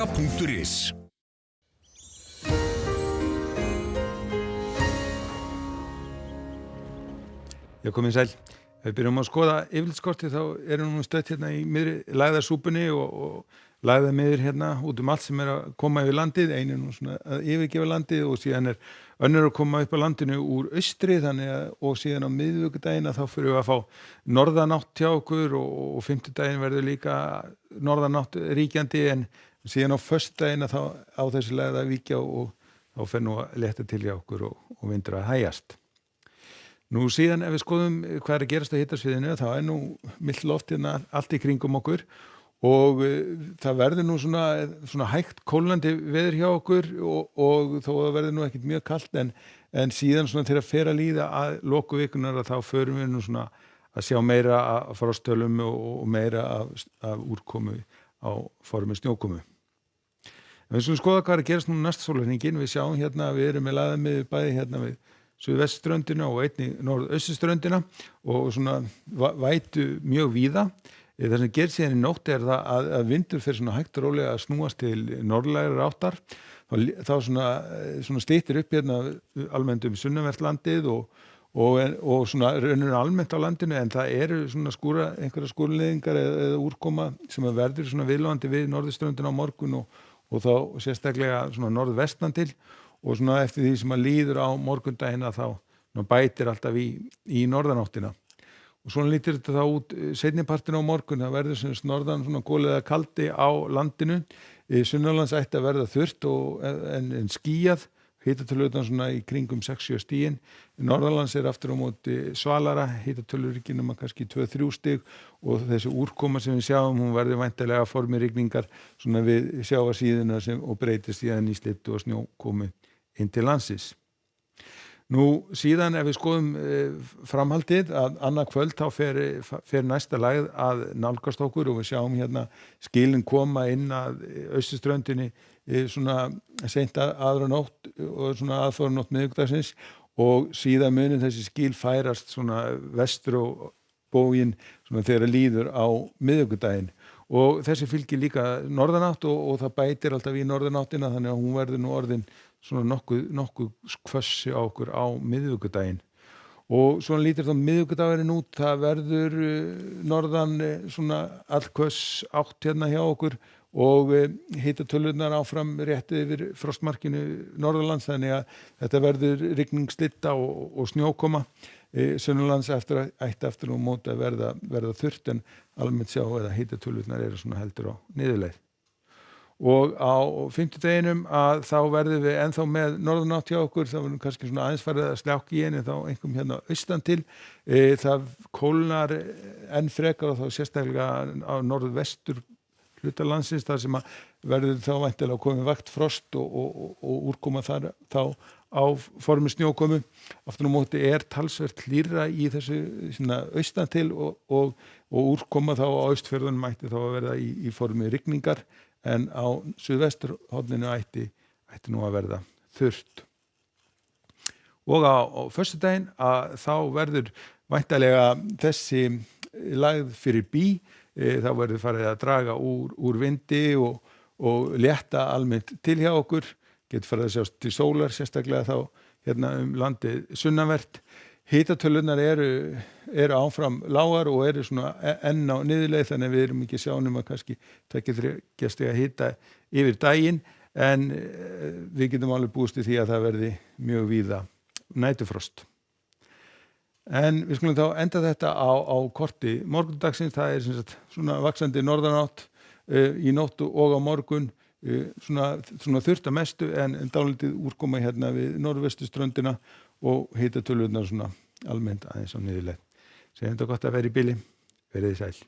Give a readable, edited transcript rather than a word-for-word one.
.is Já, komið sæl. Ef við byrjum að skoða yfirlitskortið þá erum við stödd hérna í miðri lægðarsúpunni og lægðamiðir hérna út allt sem að koma yfir landið. Einu nú svona að yfirgefa landið og síðan önnur að koma upp á landinu úr austri og síðan á miðvikudaginn þá fyrir við að fá norðanátt hjá okkur og fimmtudaginn verður líka norðanátt ríkjandi en síðan á föstudaginn þá á þessi lægð að víkja og þá fer nú að létta til hjá okkur og vindur að hægjast. Nú síðan ef við skoðum hvað að gerast á hitasviðinu þá nú milt loft hérna allt í kringum okkur og það verður nú svona hægt kólnandi veður hjá okkur og þó að það verður nú ekkert mjög kalt en síðan svona til að fer að líða að loku vikunar þá förum við nú svona að sjá meira af frosttölum og meira af úrkomu á formi snjókomu. En við skulum skoða hvað að gerast nú næsta sólarhringinn. Við sjáum hérna að við erum með lægðamið bæði hérna við suðvestströndina og einnig norðausturströndina og svona vætu mjög víða. Það sem gerist síðan í nótt það að vindur fer svona hægt og rólega að snúast til norðlægrar áttar. Þá svona styttir upp hérna almennt sunnanvert landið og svona raunir almennt á landinu en það eru svona einhverjar skúraleiðingar eða úrkoma sem verður svona viðlóðandi við norðurströndina á morgun og þá sérstaklega svona norðvestan til og svona eftir því sem að líður á morgundaginn þá bætir alltaf í norðanáttina. Og svona lítur þetta þá út seinnipartin á morgun, það verður sem norðan svona góðlega kaldi á landinu. Sunnanlands ætti að verða þurrt en skýjað, hitatölurnar svona í kringum 6-7 stigin. Norðanlands aftur á móti svalara, hitatölur ekki nema kannski 2-3 stig og þessi úrkoma sem við sjáum, hún verður væntanlega formi rigningar svona við sjávarsíðuna og breytist síðan í slittu og snjókomu inn til landsins. Nú síðan ef við skoðum framhaldið að annað kvöld þá fer næsta lægð að nálgast okkur og við sjáum hérna skilin koma inn að austurströndinni svona seint aðra nótt og svona aðfóra nótt miðvikudagsins og síðan munir þessi skil færast svona vestur og bóginn svona þegar líður á miðvikudaginn. Og þessi fylgir líka norðanátt og það bætir alltaf í norðanáttina þannig að hún verður nú orðin svona nokkuð hvössi á okkur á miðvikudaginn. Og svona lítur þá miðvikudagurinn út, það verður norðan svona allhvöss átt hérna hjá okkur og hitatölurnar áfram rétt yfir frostmarkinu norðanlands þannig að þetta verður rigningsslitta og snjókoma. Sunnanlands ætti eftir og móti að verða þurrt en almennt sjá eða hitatölurnar eru svona heldur á niðurleið. Og á fimmtudeginum að þá verðum við ennþá með norðanátt hjá okkur, það verður kannski svona aðeins farið að sljákka í henni þá einhverjum hérna austan til. Það kólnar enn frekar og þá sérstaklega á norðvestur hluta landsins þar sem að verður þá væntanlega komið vægt frost og úrkoma þar þá á formi snjókomu. Aftur á móti talsvert hlýrra í þessu svona austan til og úrkoma þá á austfjörðunum ætti þá að verða í formi rigningar en á suðvesturhorninu ætti nú að verða þurrt. Og á föstudaginn að þá verður væntanlega þessi lægð fyrir bí, þá verður farið að draga úr vindi og létta almennt til hjá okkur, getur farið að sjást til sólar sérstaklega þá hérna landið sunnanvert. Hitatölurnar eru áfram lágar og eru svona enn á niðurleið þannig að við erum ekki sjá nema kannski 2-3 stiga hita yfir daginn en við getum alveg búist í því að það verði mjög víða næturfrost. En við skulum þá enda þetta á korti morgundagsins, það sem sagt svona vaxandi norðanátt í nótt og á morgun, svona þurrt að mestu en dálítið úrkoma hérna við norðvesturströndina og hitatölurnar svona almennt aðeins á niðurleið. Segjum þetta gott að vera í bili, verið þið sæl.